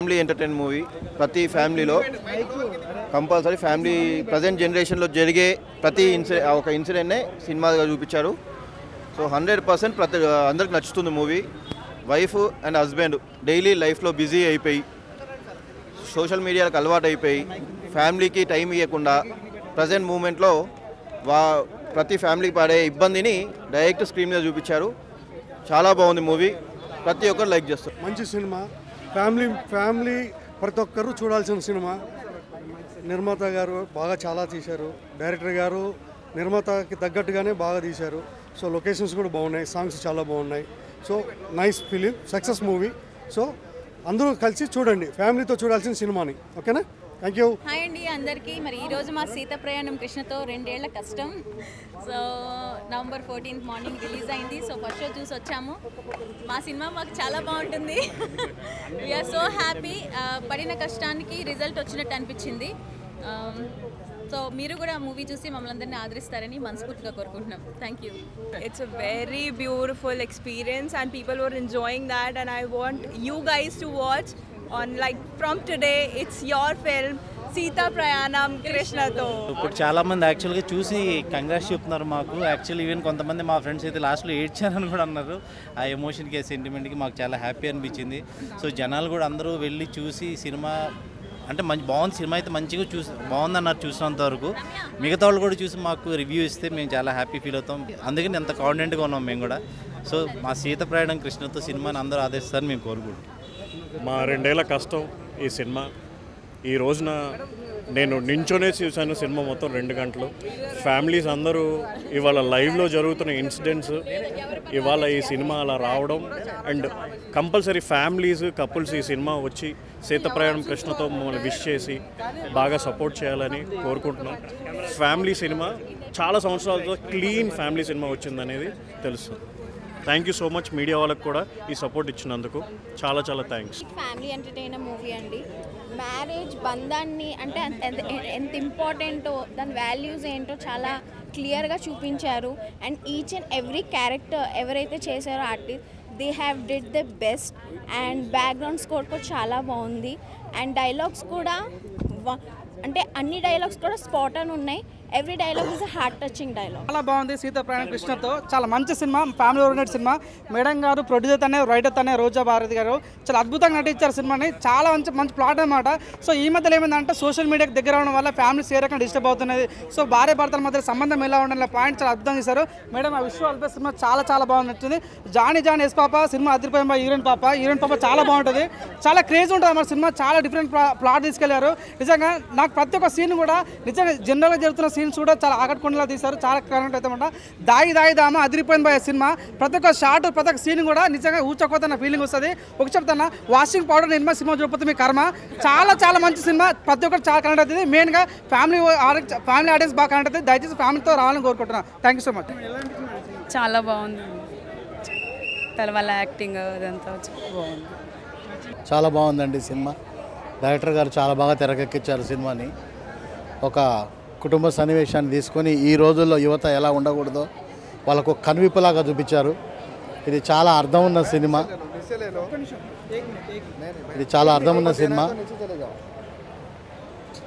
Family entertain movie. ప్రతి ఫ్యామిలీలో compulsory family present జనరేషన్లో జరిగే ప్రతి ఒక ఇన్సిడెంట్నే సినిమాగా చూపించారు. సో 100% అందరికి నచ్చుతుంది movie. Wife and husband daily లైఫ్లో బిజీ అయిపోయి సోషల్ మీడియాలకు అలవాటు అయిపోయి ఫ్యామిలీకి టైం ఇవ్వకుండా ప్రజెంట్ మూమెంట్లో ప్రతి ఫ్యామిలీకి పడే ఇబ్బందిని డైరెక్ట్ స్క్రీన్ మీద చూపించారు. చాలా బాగుంది మూవీ, ప్రతి ఒక్కరు లైక్ చేస్తారు. మంచి సినిమా, ఫ్యామిలీ ప్రతి ఒక్కరు చూడాల్సిన సినిమా. నిర్మాత గారు బాగా చాలా తీశారు, డైరెక్టర్ గారు నిర్మాతకి తగ్గట్టుగానే బాగా తీశారు. సో లొకేషన్స్ కూడా బాగున్నాయి, సాంగ్స్ చాలా బాగున్నాయి. So nice film, success movie. So అందరూ కలిసి చూడండి, ఫ్యామిలీతో చూడాల్సిన సినిమాని. ఓకేనా? Thank you. హాయ్ అండి అందరికీ. మరి ఈరోజు మా సీత ప్రయాణం కృష్ణతో 2 ఏళ్ల కష్టం. So November 14th morning release అయింది. సో ఫస్ట్ షో చూసి వచ్చాము. మా సినిమా మాకు చాలా బాగుంటుంది. We are so happy. పడిన కష్టానికి రిజల్ట్ వచ్చినట్టు అనిపించింది. సో మీరు కూడా మూవీ చూసి మమ్మల్ని అందరినీ ఆదరిస్తారని మనస్ఫూర్తిగా కోరుకుంటున్నాం. Thank you. It's a very beautiful experience and people were enjoying that, and I want you guys to watch on, like, from today it's your film Sita Prayanam Krishnato. ఇప్పుడు చాలా మంది యాక్చువల్గా చూసి కంగ్రాట్స్ చెప్తున్నారు మాకు. యాక్చువల్లీ ఈవెన్ కొంతమంది మా friends అయితే లాస్ట్లో ఏడ్చారని కూడా అన్నారు. ఆ ఎమోషన్కి, ఆ సెంటిమెంట్కి మాకు చాలా హ్యాపీ అనిపించింది. సో జనాలు కూడా అందరూ వెళ్ళి చూసి సినిమా అంటే బాగుంది, సినిమా అయితే మంచిగా బాగుందన్నారు చూసినంత వరకు. మిగతా వాళ్ళు కూడా చూసి మాకు రివ్యూ ఇస్తే మేము చాలా హ్యాపీ ఫీల్ అవుతాం. అందుకని ఎంత కాన్ఫిడెంట్గా ఉన్నాం మేము కూడా. సో మా సీత ప్రయాణం కృష్ణతో సినిమాని అందరూ ఆదరిస్తారని మేము కోరుకుంటాం. మా 2 ఏళ్ల కష్టం ఈ సినిమా. ఈ రోజున నేను నించోనే చూశాను సినిమా మొత్తం 2 గంటలు. ఫ్యామిలీస్ అందరూ ఇవాళ లైవ్లో జరుగుతున్న ఇన్సిడెంట్స్, ఇవాళ ఈ సినిమా అలా రావడం, అండ్ కంపల్సరీ ఫ్యామిలీస్ కపుల్స్ ఈ సినిమా వచ్చి సీత ప్రయాణం కృష్ణతో మమ్మల్ని విష్ చేసి బాగా సపోర్ట్ చేయాలని కోరుకుంటున్నాం. ఫ్యామిలీ సినిమా, చాలా సంవత్సరాలతో క్లీన్ ఫ్యామిలీ సినిమా వచ్చిందనేది తెలుస్తుంది. Thank you so much media వాళ్ళకి కూడా ఈ సపోర్ట్ ఇచ్చినందుకు చాలా చాలా థ్యాంక్స్. ఫ్యామిలీ ఎంటర్టైనర్ మూవీ అండి. మ్యారేజ్ బంధాన్ని అంటే ఎంత ఇంపార్టెంటో, దాని వాల్యూస్ ఏంటో చాలా క్లియర్గా చూపించారు. And each and every character ఎవరైతే చేశారో artist, they have did the best. And background score కూడా చాలా బాగుంది. అండ్ డైలాగ్స్ కూడా అంటే అన్ని డైలాగ్స్ కూడా స్పాట్ ఆన్ ఉన్నాయి. Every dialogue is heart touching dialogue. చాలా బాగుంది. సీత ప్రయాణం కృష్ణతో చాలా మంచి cinema, family oriented cinema. Madam గారు ప్రొడ్యూసర్ తనే, రైటర్ తనే, రోజా భారతి గారు చాలా అద్భుతంగా నటించారు సినిమాని. చాలా మంచి ప్లాట్ అనమాట. సో ఈ మధ్యలో ఏమైందంటే సోషల్ మీడియాకి దగ్గర అవడం వల్ల ఫ్యామిలీస్ ఏ రకంగా డిస్టర్బ్ అవుతున్నది. సో భార్య భర్తల మధ్య సంబంధం ఎలా ఉండాలి పాయింట్ చాలా అద్భుతంగా చేశారు మేడం. ఆ విశ్వ అల్ప సినిమా చాలా బాగా నచ్చింది. జానీ ఎస్ పాప సినిమా అదిరిపోయి హీరోయిన్ పాప చాలా బాగుంటుంది. చాలా క్రేజ్ ఉంటుంది అన్నమాట సినిమా. చాలా డిఫరెంట్ ప్లాట్ తీసుకెళ్లారు. నిజంగా నాకు ప్రతి ఒక్క సీన్ కూడా నిజంగా జనరల్గా జరుగుతున్న సీన్స్ కూడా చాలా ఆకట్టుకునేలా తీశారు. చాలా కరెంట్ అయితే అనమాట. దాయి దామా అదిరిపోయింది సినిమా. ప్రతి ఒక్క షార్ట్, ప్రతి ఒక్క సీన్ కూడా నిజంగా ఊచకోతన్న ఫీలింగ్ వస్తుంది. ఒక చెప్తాను, వాషింగ్ పౌడర్ నిర్మా సినిమా చూడకపోతే మీ కర్మ. చాలా మంచి సినిమా. ప్రతి ఒక్కరు చాలా కనెక్ట్ అవుతుంది. మెయిన్గా ఫ్యామిలీ ఆడియన్స్ బాగా కనెక్ట్ అవుతుంది. దయచేసి ఫ్యామిలీతో రావాలని కోరుకుంటున్నాను. Thank you so much. చాలా బాగుంది. వాళ్ళ యాక్టింగ్ అదంతా బాగుంది. చాలా బాగుందండి సినిమా. డైరెక్టర్ గారు చాలా బాగా తెరకెక్కించారు సినిమాని. ఒక కుటుంబ సన్నివేశాన్ని తీసుకొని ఈ రోజుల్లో యువత ఎలా ఉండకూడదో వాళ్ళకు కనువిప్పులాగా చూపించారు. ఇది చాలా అర్థం ఉన్న సినిమా.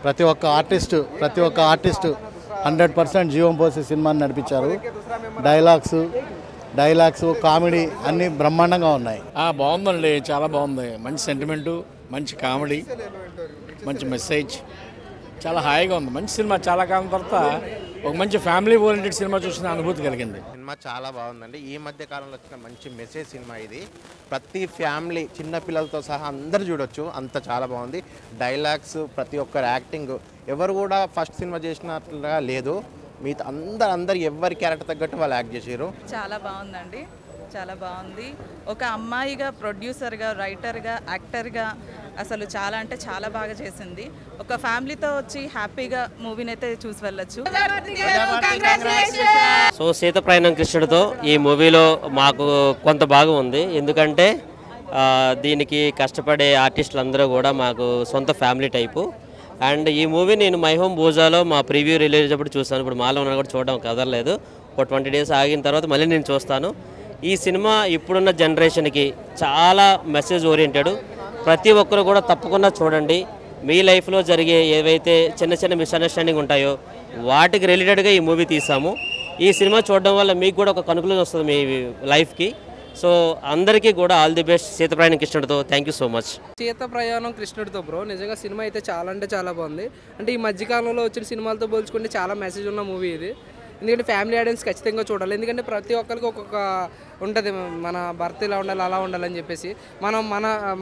ప్రతి ఒక్క ఆర్టిస్టు 100% జీవం పోసే సినిమాని నడిపించారు. డైలాగ్స్ కామెడీ అన్నీ బ్రహ్మాండంగా ఉన్నాయి. బాగుందండి, చాలా బాగుంది. మంచి సెంటిమెంటు, మంచి కామెడీ, మంచి మెసేజ్, చాలా హాయిగా ఉంది. మంచి సినిమా. చాలా కాలం తర్వాత ఒక మంచి ఫ్యామిలీ ఓరియంటెడ్ సినిమా చూసిన అనుభూతి కలిగింది. సినిమా చాలా బాగుందండి. ఈ మధ్య కాలంలో వచ్చిన మంచి మెసేజ్ సినిమా ఇది. ప్రతి ఫ్యామిలీ చిన్న పిల్లలతో సహా అందరు చూడొచ్చు, అంత చాలా బాగుంది. డైలాగ్స్, ప్రతి ఒక్కరు యాక్టింగ్, ఎవరు కూడా ఫస్ట్ సినిమా చేసినట్లుగా లేదు. మిగతా అందరు ఎవరి క్యారెక్టర్ తగ్గట్టు వాళ్ళు యాక్ట్ చేసారు. చాలా బాగుందండి, చాలా బాగుంది. ఒక అమ్మాయిగా, ప్రొడ్యూసర్గా, రైటర్గా, యాక్టర్గా అసలు చాలా అంటే చాలా బాగా చేసింది. ఒక ఫ్యామిలీతో వచ్చి హ్యాపీగా మూవీని అయితే చూసి వెళ్ళొచ్చు. సో సీత ప్రయాణం కృష్ణుడితో ఈ మూవీలో మాకు కొంత భాగం ఉంది. ఎందుకంటే దీనికి కష్టపడే ఆర్టిస్టులు అందరూ కూడా మాకు సొంత ఫ్యామిలీ టైపు. అండ్ ఈ మూవీ నేను మై హోమ్ బూజాలో మా ప్రివ్యూ రిలీజ్ అప్పుడు చూస్తాను. ఇప్పుడు మాలో ఉన్న కూడా చూడడం కదలలేదు. ఒక 20 days ఆగిన తర్వాత మళ్ళీ నేను చూస్తాను. ఈ సినిమా ఇప్పుడున్న జనరేషన్కి చాలా మెసేజ్ ఓరియంటెడ్. ప్రతి ఒక్కరు కూడా తప్పకుండా చూడండి. మీ లైఫ్లో జరిగే ఏవైతే చిన్న చిన్న మిస్అండర్స్టాండింగ్ ఉంటాయో వాటికి రిలేటెడ్గా ఈ మూవీ తీసాము. ఈ సినిమా చూడడం వల్ల మీకు కూడా ఒక కన్క్లూజన్ వస్తుంది మీ లైఫ్కి. సో అందరికీ కూడా ఆల్ ది బెస్ట్. సీత ప్రయాణం కృష్ణుడితో thank you so much. Sita ప్రయాణం కృష్ణుడితో బ్రో నిజంగా సినిమా అయితే చాలా అంటే చాలా బాగుంది. అంటే ఈ మధ్యకాలంలో వచ్చిన సినిమాలతో పోల్చుకుంటే చాలా మెసేజ్ ఉన్న మూవీ ఇది. ఎందుకంటే ఫ్యామిలీ ఆడియన్స్ ఖచ్చితంగా చూడాలి. ఎందుకంటే ప్రతి ఒక్కరికి ఒక్కొక్క ఉంటుంది, మన భర్త ఇలా ఉండాలి అలా ఉండాలని చెప్పేసి మనం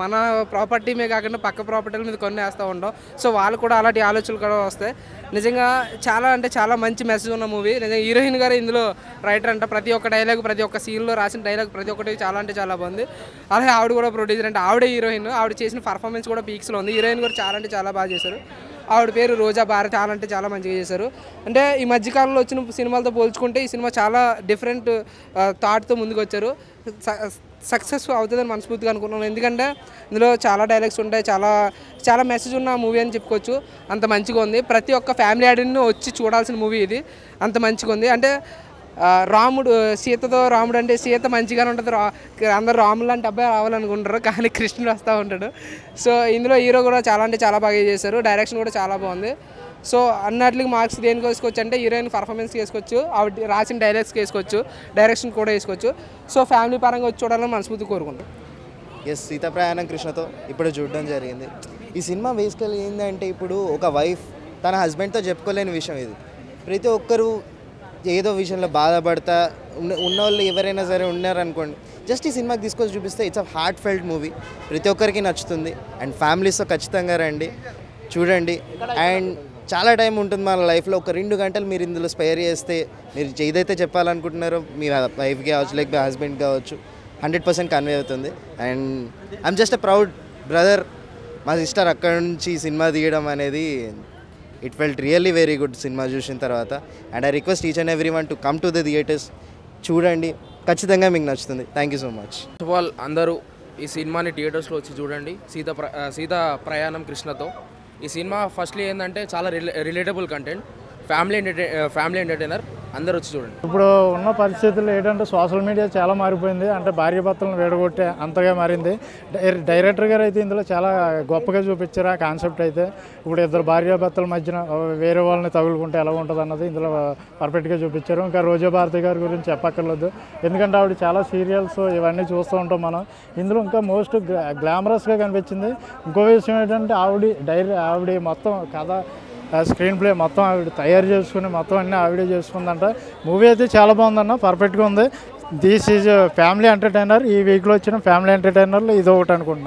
మన ప్రాపర్టీ మీద కాకుండా పక్క ప్రాపర్టీల మీద కొన్ని వేస్తూ ఉంటాం. సో వాళ్ళు కూడా అలాంటి ఆలోచనలు కూడా వస్తాయి. నిజంగా చాలా అంటే చాలా మంచి మెసేజ్ ఉన్న మూవీ. నిజంగా హీరోయిన్ గారు ఇందులో రైటర్ అంట. ప్రతి ఒక్క డైలాగ్, ప్రతి ఒక్క సీన్లో రాసిన డైలాగ్ ప్రతి ఒక్కటి చాలా అంటే చాలా బాగుంది. అలాగే ఆవిడ కూడా ప్రొడ్యూసర్ అంటే ఆవిడే హీరోయిన్. ఆవిడ చేసిన పర్ఫార్మెన్స్ కూడా పీక్స్లో ఉంది. హీరోయిన్ కూడా చాలా అంటే చాలా బాగా చేశారు. ఆవిడ పేరు రోజా భారతి. చాలా అంటే చాలా మంచిగా చేశారు. అంటే ఈ మధ్యకాలంలో వచ్చిన సినిమాలతో పోల్చుకుంటే ఈ సినిమా చాలా డిఫరెంట్ థాట్తో ముందుకు వచ్చారు. సక్సెస్ అవుతుందని మనస్ఫూర్తిగా అనుకున్నాను. ఎందుకంటే ఇందులో చాలా డైలాగ్స్ ఉంటాయి, చాలా చాలా మెసేజ్ ఉన్న మూవీ అని చెప్పుకోవచ్చు. అంత మంచిగా ఉంది. ప్రతి ఒక్క ఫ్యామిలీ ఆడియన్స్ వచ్చి చూడాల్సిన మూవీ ఇది. అంత మంచిగా ఉంది. అంటే రాముడు సీతతో రాముడు అంటే సీత మంచిగానే ఉంటుంది. అందరు రాములు లాంటి అబ్బాయి రావాలనుకుంటారు, కానీ కృష్ణుడు వస్తూ ఉంటాడు. సో ఇందులో హీరో కూడా చాలా అంటే చాలా బాగా చేశారు. డైరెక్షన్ కూడా చాలా బాగుంది. సో అన్నట్లకి మార్క్స్ దేనికి వేసుకోవచ్చు అంటే హీరోయిన్ పర్ఫార్మెన్స్కి వేసుకోవచ్చు, ఆవిడ రాసిన డైలాగ్స్కి వేసుకోవచ్చు, డైరెక్షన్ కూడా వేసుకోవచ్చు. సో ఫ్యామిలీ పరంగా వచ్చి చూడాలని మనస్ఫూర్తి కోరుకుంటాం. ఎస్, సీత ప్రయాణం కృష్ణతో ఇప్పుడు చూడడం జరిగింది. ఈ సినిమా బేసికల్లీ ఏంటంటే ఇప్పుడు ఒక వైఫ్ తన హస్బెండ్తో చెప్పుకోలేని విషయం ఇది. ప్రతి ఒక్కరూ ఏదో విషయంలో బాధపడతా ఉన్న వాళ్ళు ఎవరైనా సరే ఉన్నారనుకోండి, జస్ట్ ఈ సినిమాకి తీసుకొచ్చి చూపిస్తే it's a heart felt movie. ప్రతి ఒక్కరికి నచ్చుతుంది. అండ్ ఫ్యామిలీస్తో ఖచ్చితంగా రండి, చూడండి. అండ్ చాలా టైం ఉంటుంది మన లైఫ్లో. ఒక 2 గంటలు మీరు ఇందులో స్పేర్ చేస్తే మీరు ఏదైతే చెప్పాలనుకుంటున్నారో మీ వైఫ్కి కావచ్చు, లైక్ మీ హస్బెండ్ కావచ్చు, 100% కన్వే అవుతుంది. And I'm just a proud brother. మా సిస్టర్ అక్కడ నుంచి సినిమా తీయడం అనేది it felt really very good cinema చూసిన తర్వాత. And I request each and every one to come to the theatres, చూడండి, ఖచ్చితంగా మీకు నచ్చుతుంది. Thank you so much. First of all అందరూ ఈ సినిమాని థియేటర్స్లో వచ్చి చూడండి. సీత ప్రయాణం కృష్ణతో. ఈ సినిమా ఫస్ట్లీ ఏంటంటే చాలా రిలేటబుల్ కంటెంట్, ఫ్యామిలీ ఎంటర్టైనర్. అందరూ వచ్చి చూడండి. ఇప్పుడు ఉన్న పరిస్థితుల్లో ఏంటంటే సోషల్ మీడియా చాలా మారిపోయింది. అంటే భార్యాభర్తలను వేడగొట్టే అంతగా మారింది. డైరెక్టర్ గారు అయితే ఇందులో చాలా గొప్పగా చూపించారు ఆ కాన్సెప్ట్ అయితే. ఇప్పుడు 2 భార్యాభర్తల మధ్యన వేరే వాళ్ళని తగులుకుంటే ఎలా ఉంటుంది అన్నది ఇందులో పర్ఫెక్ట్గా చూపించారు. ఇంకా రోజా భారతి గారి గురించి చెప్పక్కర్లేదు, ఎందుకంటే ఆవిడ చాలా సీరియల్స్ ఇవన్నీ చూస్తూ ఉంటాం మనం. ఇందులో ఇంకా మోస్ట్ గ్లామరస్గా కనిపించింది. ఇంకో విషయం ఏంటంటే ఆవిడ మొత్తం కథ స్క్రీన్ ప్లే మొత్తం ఆవిడ తయారు చేసుకుని మొత్తం అన్నీ ఆవిడే చేసుకుందంట. మూవీ అయితే చాలా బాగుందన్న, పర్ఫెక్ట్గా ఉంది. This is family entertainer. ఈ వీక్లో వచ్చిన ఫ్యామిలీ ఎంటర్టైనర్లో ఇది ఒకటి అనుకుంటున్నా.